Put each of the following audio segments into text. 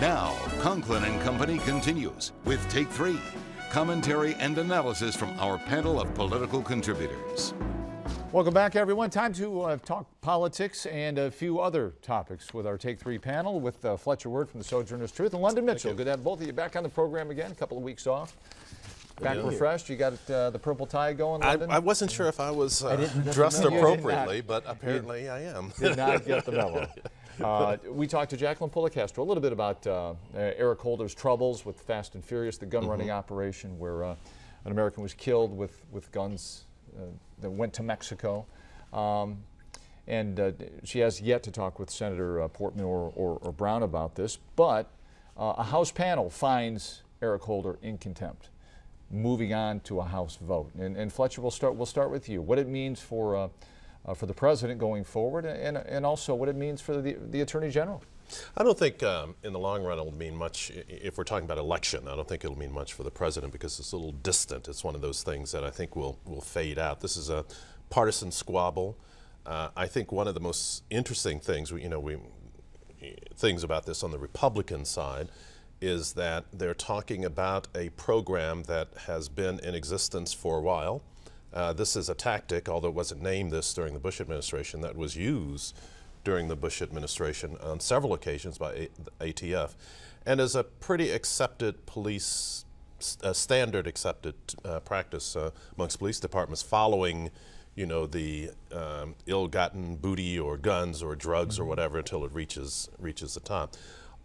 Now, Conklin and Company continues with Take 3, commentary and analysis from our panel of political contributors. Welcome back, everyone. Time to talk politics and a few other topics with our Take 3 panel with Fletcher Word from the Sojourner's Truth and London Mitchell. Good to have both of you back on the program again, a couple of weeks off. Back refreshed. You got the purple tie going, London? I wasn't sure if I was dressed appropriately, but apparently I am. Did not get the memo. We talked to Jacqueline Policastro a little bit about Eric Holder's troubles with Fast and Furious, the gun-running operation where an American was killed with guns that went to Mexico. She has yet to talk with Senator Portman or Brown about this, but a House panel finds Eric Holder in contempt, moving on to a House vote. And Fletcher, we'll start with you. What it means for the president going forward, and also what it means for the Attorney General. I don't think in the long run it'll mean much. If we're talking about election, I don't think it'll mean much for the president because it's a little distant. It's one of those things that I think will fade out. This is a partisan squabble. I think one of the most interesting things, things about this on the Republican side is that they're talking about a program that has been in existence for a while. This is a tactic, although it wasn't named this during the Bush administration, that was used during the Bush administration on several occasions by ATF, and is a pretty accepted police, standard accepted practice amongst police departments following, the ill-gotten booty or guns or drugs or whatever until it reaches the top.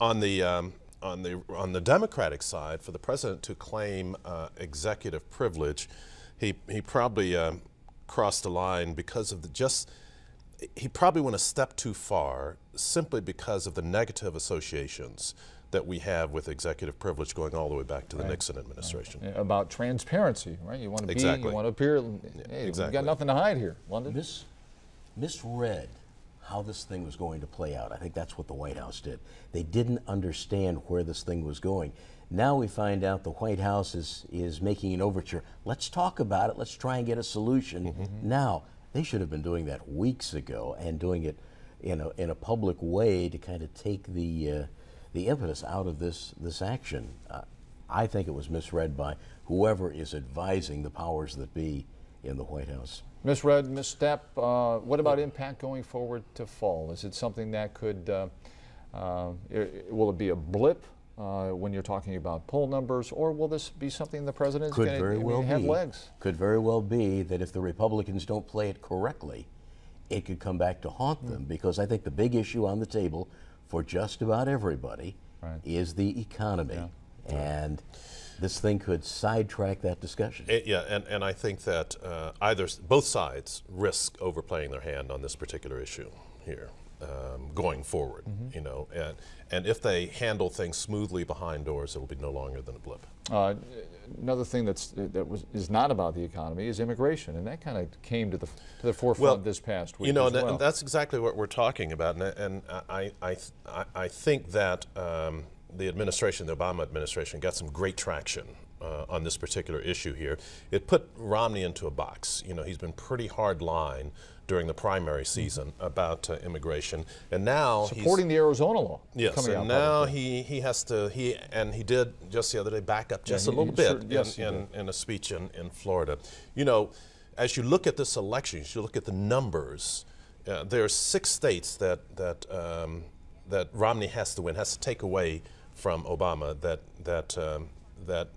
On the Democratic side, for the president to claim executive privilege, he probably crossed the line because of he probably went a step too far simply because of the negative associations that we have with executive privilege going all the way back to the Nixon administration. About transparency, right? You want to you want to appear, hey, we've got nothing to hide here, London. Misread how this thing was going to play out. I think that's what the White House did. They didn't understand where this thing was going. Now we find out the White House is making an overture. Let's talk about it. Let's try and get a solution. Now, they should have been doing that weeks ago and doing it in a public way to kind of take the impetus out of this action. I think it was misread by whoever is advising the powers that be in the White House. Misread, misstep. What about impact going forward to fall? Is it something that could, will it be a blip when you're talking about poll numbers, or will this be something the president's going to have legs? Could very well be that if the Republicans don't play it correctly, it could come back to haunt them, because I think the big issue on the table for just about everybody is the economy. And this thing could sidetrack that discussion. And I think that both sides risk overplaying their hand on this particular issue here going forward. And if they handle things smoothly behind doors, it will be no longer than a blip. Another thing is not about the economy is immigration, and that kind of came to the forefront this past week. And that's exactly what we're talking about, and I think that the administration, the Obama administration, got some great traction on this particular issue here. It put Romney into a box. He's been pretty hard line during the primary season about immigration, and now supporting the Arizona law. Yes, and now he has to, and he did just the other day back up just a little bit in a speech in Florida. As you look at this election, as you look at the numbers, there are 6 states that Romney has to win, has to take away from Obama that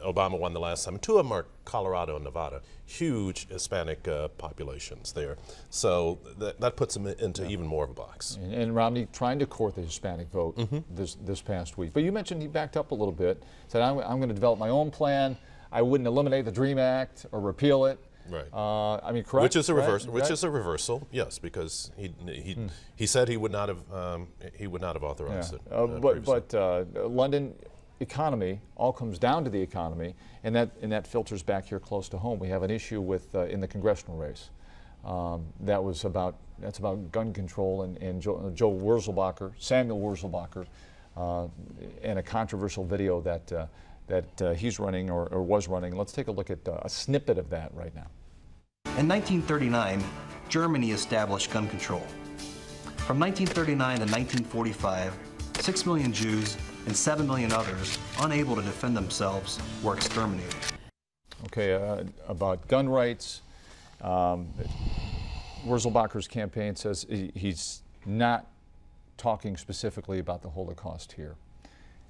Obama won the last time. 2 of them are Colorado and Nevada, huge Hispanic populations there. So that puts him into even more of a box. And Romney trying to court the Hispanic vote this past week. But you mentioned he backed up a little bit, said I'm going to develop my own plan. I wouldn't eliminate the DREAM Act or repeal it. Right. I mean, correct. Which is a Which is a reversal, yes, because he said he would not have authorized it. But London economy all comes down to the economy, and that filters back here close to home. We have an issue with in the congressional race. That's about gun control and Samuel Wurzelbacher, and a controversial video that he's running or was running. Let's take a look at a snippet of that right now. In 1939, Germany established gun control. From 1939 to 1945, 6 million Jews and 7 million others, unable to defend themselves, were exterminated. Okay, about gun rights, Wurzelbacher's campaign says he's not talking specifically about the Holocaust here.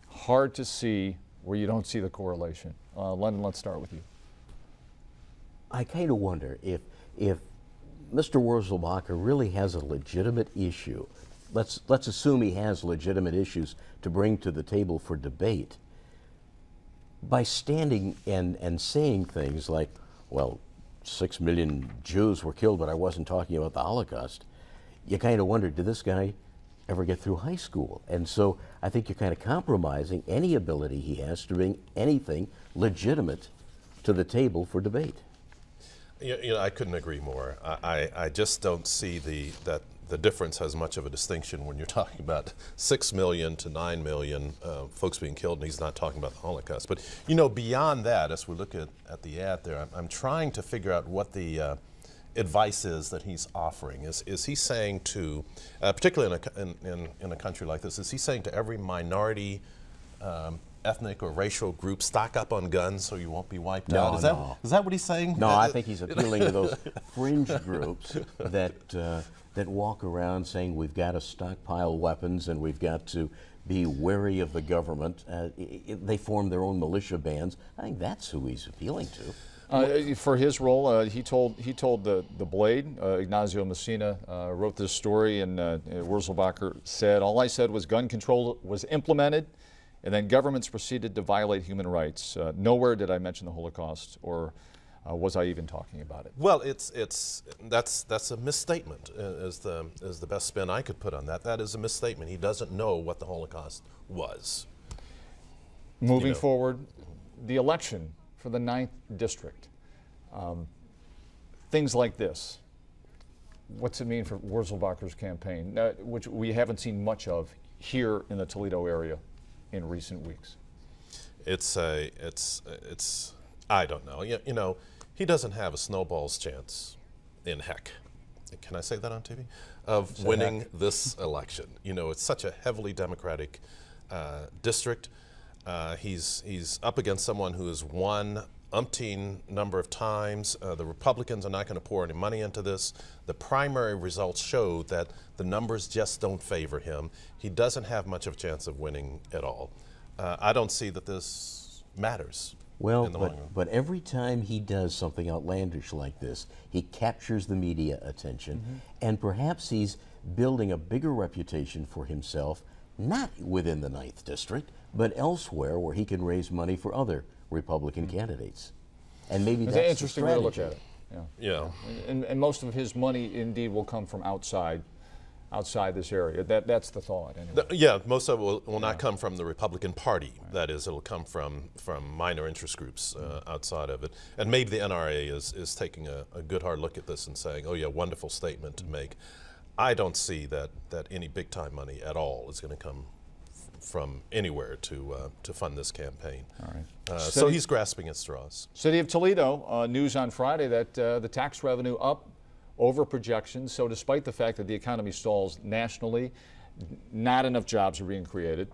Hard to see where you don't see the correlation. London, let's start with you. I kind of wonder if Mr. Wurzelbacher really has a legitimate issue. Let's assume he has legitimate issues to bring to the table for debate. By standing and saying things like, well, 6 million Jews were killed, but I wasn't talking about the Holocaust, you kind of wonder, did this guy ever get through high school? And so I think you're kind of compromising any ability he has to bring anything legitimate to the table for debate. You know, I couldn't agree more. I just don't see that the difference has much of a distinction when you're talking about 6 million to 9 million folks being killed, and he's not talking about the Holocaust. But, you know, beyond that, as we look at the ad there, I'm trying to figure out what the advice is that he's offering. Is he saying to, particularly in a country like this, is he saying to every minority ethnic or racial group, stock up on guns so you won't be wiped out? Is that what he's saying? No, I think he's appealing to those fringe groups that walk around saying we've got to stockpile weapons and we've got to be wary of the government. They form their own militia bands. I think that's who he's appealing to. For his role, he told the Blade, Ignacio Messina wrote this story, and Wurzelbacher said, "All I said was gun control was implemented, and then governments proceeded to violate human rights. Nowhere did I mention the Holocaust, or was I even talking about it?" Well, that's a misstatement. Is the best spin I could put on that. That is a misstatement. He doesn't know what the Holocaust was. Moving forward, the election for the 9th District. Things like this. What's it mean for Wurzelbacher's campaign, which we haven't seen much of here in the Toledo area in recent weeks? It's I don't know. You know, he doesn't have a snowball's chance in heck. Can I say that on TV? Of winning this election. You know, it's such a heavily Democratic district. He's up against someone who has won umpteen number of times. The Republicans are not going to pour any money into this. The primary results show that the numbers just don't favor him. He doesn't have much of a chance of winning at all. I don't see that this matters. Well, but every time he does something outlandish like this, he captures the media attention, and perhaps he's building a bigger reputation for himself, not within the 9th District, but elsewhere where he can raise money for other Republican candidates. And maybe that's an interesting way to look at it. Yeah. And most of his money indeed will come from outside this area. That's the thought, anyway. Yeah, most of it will not come from the Republican Party. That is, it'll come from minor interest groups outside of it. And maybe the NRA is taking a good hard look at this and saying, oh yeah, wonderful statement to make. I don't see that any big time money at all is going to come from anywhere to fund this campaign. All right. So he's grasping at straws. City of Toledo, news on Friday that the tax revenue up over projections. So despite the fact that the economy stalls nationally, not enough jobs are being created.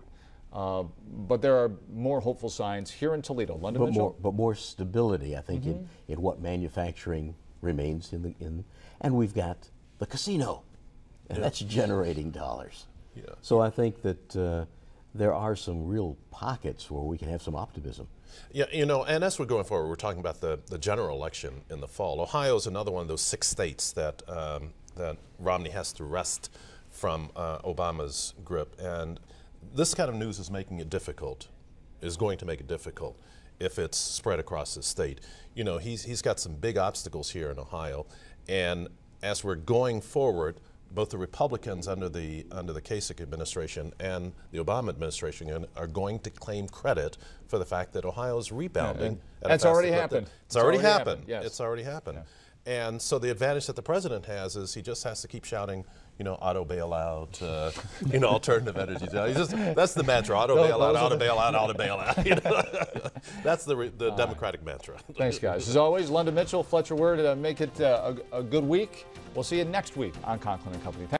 But there are more hopeful signs here in Toledo. London, Mitchell? But more stability, I think, in what manufacturing remains and we've got the casino, and that's generating dollars. Yeah. So I think that there are some real pockets where we can have some optimism. Yeah, you know, and as we're going forward, we're talking about the general election in the fall. Ohio is another one of those 6 states that that Romney has to wrest from Obama's grip, and this kind of news is making it difficult, is going to make it difficult if it's spread across the state. You know, he's got some big obstacles here in Ohio, and as we're going forward, both the Republicans under the Kasich administration and the Obama administration are going to claim credit for the fact that Ohio is rebounding. That's already happened. It's already happened. Yes. It's already happened. Yeah. And so the advantage that the president has is he just has to keep shouting, you know, auto bailout, you know, alternative energy. That's the mantra: auto bailout, auto bailout, auto bailout. You know? That's the Democratic mantra. Thanks, guys. As always, London Mitchell, Fletcher Word, make it a good week. We'll see you next week on Conklin and Company.